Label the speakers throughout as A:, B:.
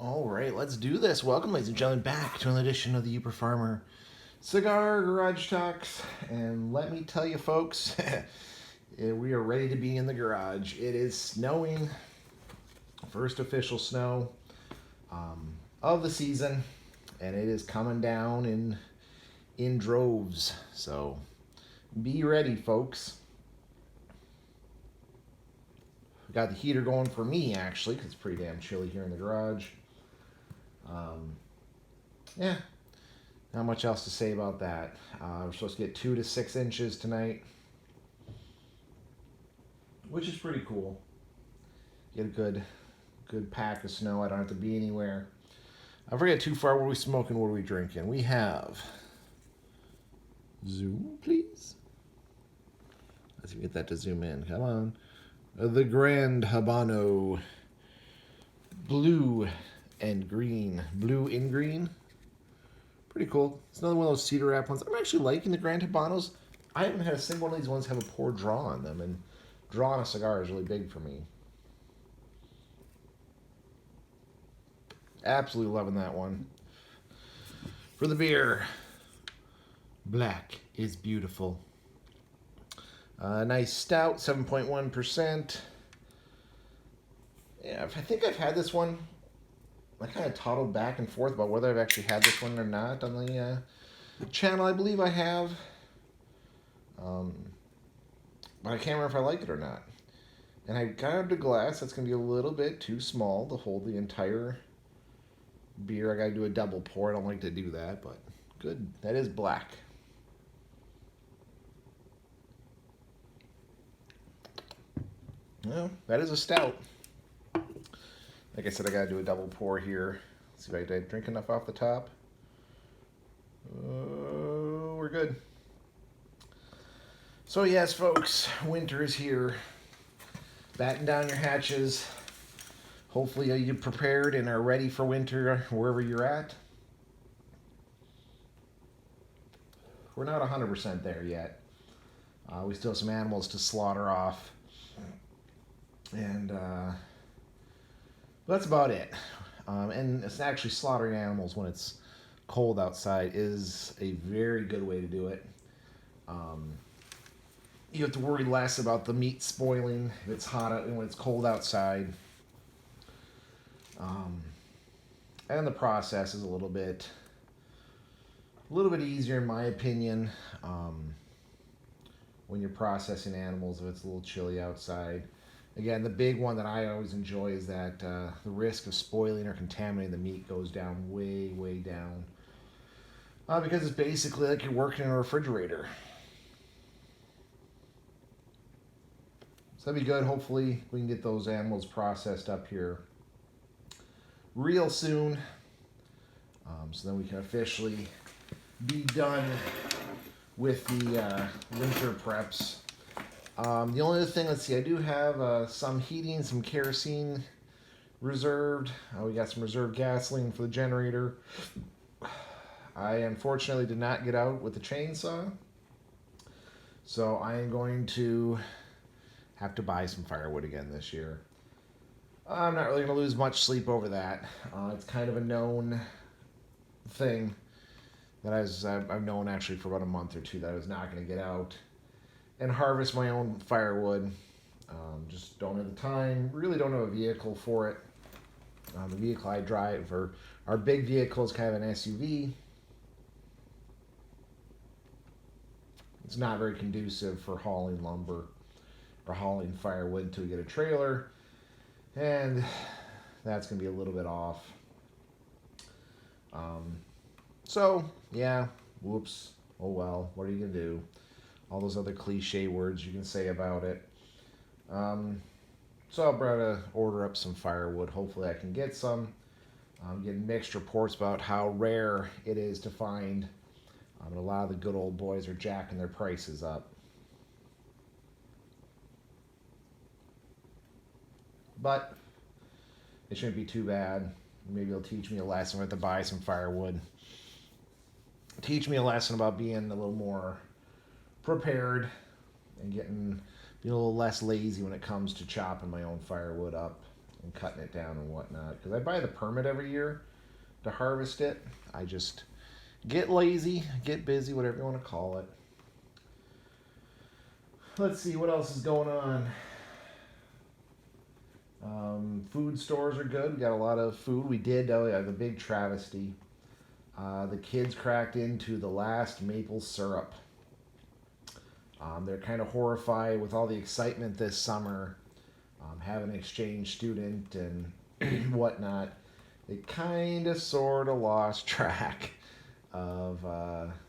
A: All right, let's do this. Welcome, ladies and gentlemen, back to another edition of the Uper Farmer Cigar Garage Talks. And let me tell you, folks, we are ready to be in the garage. It is snowing, first official snow of the season, and it is coming down in droves. So be ready, folks. Got the heater going for me, actually, because it's pretty damn chilly here in the garage. Yeah, not much else to say about that. We're supposed to get 2 to 6 inches tonight, which is pretty cool. Get a good pack of snow. I don't have to be anywhere. I forget too far. What are we smoking? What are we drinking? We have zoom, please. Let's get that to zoom in. Come on. The Grand Habano blue and green. Blue in green. Pretty cool. It's another one of those cedar wrap ones. I'm actually liking the Grand Habanos. I haven't had a single one of these ones have a poor draw on them, and draw on a cigar is really big for me. Absolutely loving that one. For the beer, black is beautiful. Nice stout, 7.1%. Yeah, I think I've had this one. I kind of toddled back and forth about whether I've actually had this one or not on the channel. I believe I have. But I can't remember if I like it or not. And I grabbed a glass that's going to be a little bit too small to hold the entire beer. I got to do a double pour. I don't like to do that, but good. That is black. Well, that is a stout. Like I said, I got to do a double pour here. Let's see if I drink enough off the top. We're good. So yes, folks, winter is here. Batten down your hatches. Hopefully you're prepared and are ready for winter wherever you're at. We're not 100% there yet. We still have some animals to slaughter off. And that's about it. And it's actually slaughtering animals when it's cold outside is a very good way to do it. You have to worry less about the meat spoiling if it's hot out when it's cold outside. And the process is a little bit easier in my opinion. When you're processing animals, if it's a little chilly outside. Again, the big one that I always enjoy is that the risk of spoiling or contaminating the meat goes down way, way down. Because it's basically like you're working in a refrigerator. So that'd be good. Hopefully we can get those animals processed up here real soon. So then we can officially be done with the winter preps. The only other thing, let's see, I do have some heating, some kerosene reserved. We got some reserved gasoline for the generator. I unfortunately did not get out with the chainsaw. So I am going to have to buy some firewood again this year. I'm not really going to lose much sleep over that. It's kind of a known thing that I've known actually for about a month or two that I was not going to get out and harvest my own firewood. Just don't have the time. Really don't have a vehicle for it. The vehicle I drive, or our big vehicle, is kind of an SUV. It's not very conducive for hauling lumber or hauling firewood until we get a trailer. And that's going to be a little bit off. So, yeah, whoops. Oh well, what are you going to do? All those other cliche words you can say about it. So I'll try to order up some firewood. Hopefully I can get some. I'm getting mixed reports about how rare it is to find. And a lot of the good old boys are jacking their prices up. But it shouldn't be too bad. Maybe it'll teach me a lesson. I have to buy some firewood. Teach me a lesson about being a little more prepared and being a little less lazy when it comes to chopping my own firewood up. and cutting it down and whatnot. Because I buy the permit every year to harvest it. I just get lazy, get busy, whatever you want to call it. Let's see what else is going on. Food stores are good. We got a lot of food. We did, the big travesty. The kids cracked into the last maple syrup. They're kind of horrified with all the excitement this summer, having an exchange student and whatnot. They kind of sort of lost track of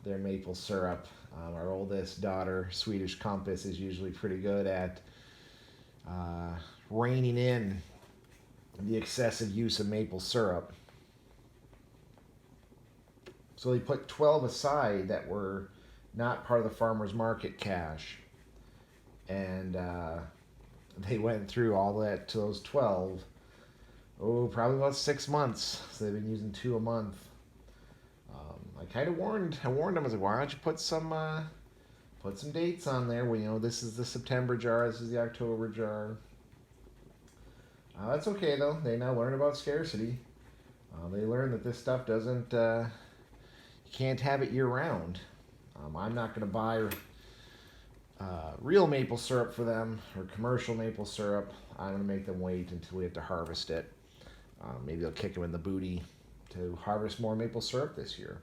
A: their maple syrup. Our oldest daughter, Swedish Compass, is usually pretty good at reining in the excessive use of maple syrup. So they put 12 aside that were not part of the farmer's market cash. And they went through all that to those 12. Probably about 6 months. So they've been using 2 a month. I kind of warned them. I was like, why don't you put some dates on there? Well, this is the September jar. This is the October jar. That's okay though. They now learn about scarcity. They learn that this stuff doesn't. You can't have it year round. I'm not going to buy real maple syrup for them or commercial maple syrup. I'm going to make them wait until we have to harvest it. Maybe I'll kick them in the booty to harvest more maple syrup this year.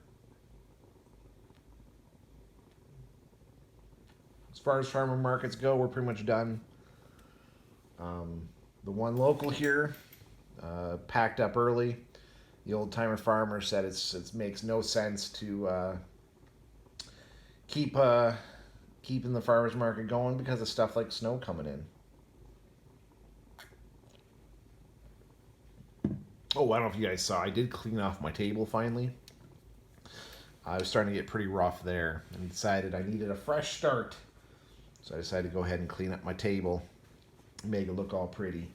A: As far as farmer markets go, we're pretty much done. The one local here packed up early. The old timer farmer said it makes no sense to keeping the farmers market going because of stuff like snow coming in. Oh, I don't know if you guys saw, I did clean off my table finally. I was starting to get pretty rough there and decided I needed a fresh start. So I decided to go ahead and clean up my table and make it look all pretty.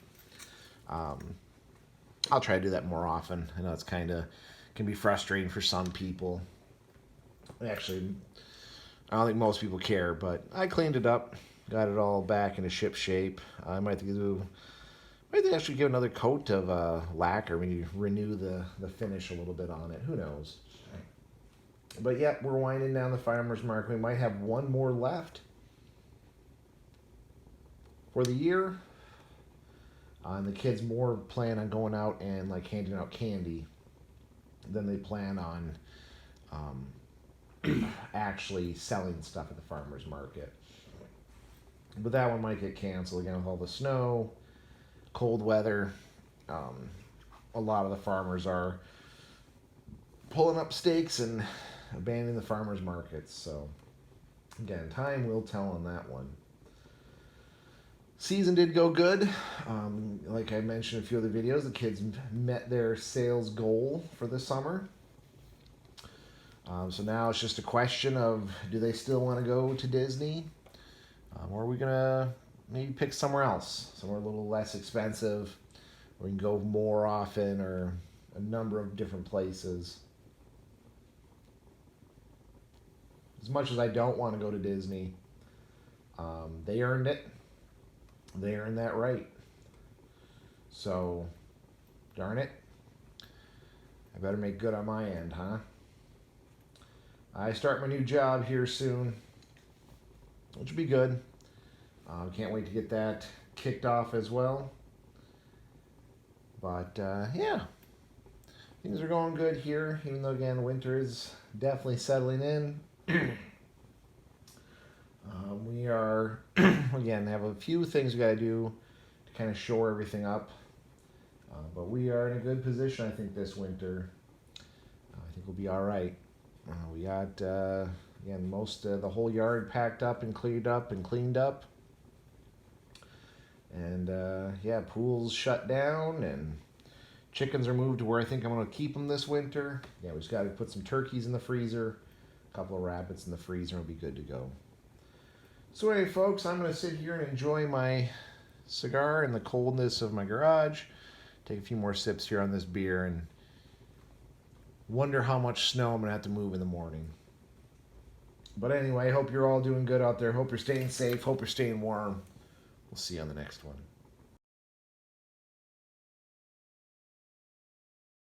A: I'll try to do that more often. I know it's can be frustrating for some people. Actually, I don't think most people care, but I cleaned it up, got it all back into ship shape. I might actually give another coat of lacquer when you renew the finish a little bit on it. Who knows? But yeah, we're winding down the farmer's market. We might have one more left for the year. And the kids more plan on going out and like handing out candy than they plan on actually selling stuff at the farmer's market. But that one might get canceled again with all the snow, cold weather. A lot of the farmers are pulling up stakes and abandoning the farmers markets. So again, time will tell on that one. Season did go good. Like I mentioned in a few other videos, the kids met their sales goal for the summer. So now it's just a question of, do they still want to go to Disney? Or are we going to maybe pick somewhere else, somewhere a little less expensive, where we can go more often, or a number of different places. As much as I don't want to go to Disney, they earned it. They earned that right. So, darn it. I better make good on my end, huh? I start my new job here soon, which will be good. Can't wait to get that kicked off as well. But, yeah. Things are going good here, even though, again, winter is definitely settling in. We are, again, have a few things we got to do to kind of shore everything up. But we are in a good position, I think, this winter. I think we'll be all right. We got, again, most of the whole yard packed up and cleared up and cleaned up. And, yeah, pools shut down and chickens are moved to where I think I'm going to keep them this winter. Yeah, we just got to put some turkeys in the freezer, a couple of rabbits in the freezer, and we'll be good to go. So anyway, folks, I'm going to sit here and enjoy my cigar in the coldness of my garage, take a few more sips here on this beer, and wonder how much snow I'm going to have to move in the morning. But anyway, I hope you're all doing good out there. Hope you're staying safe. Hope you're staying warm. We'll see you on the next one.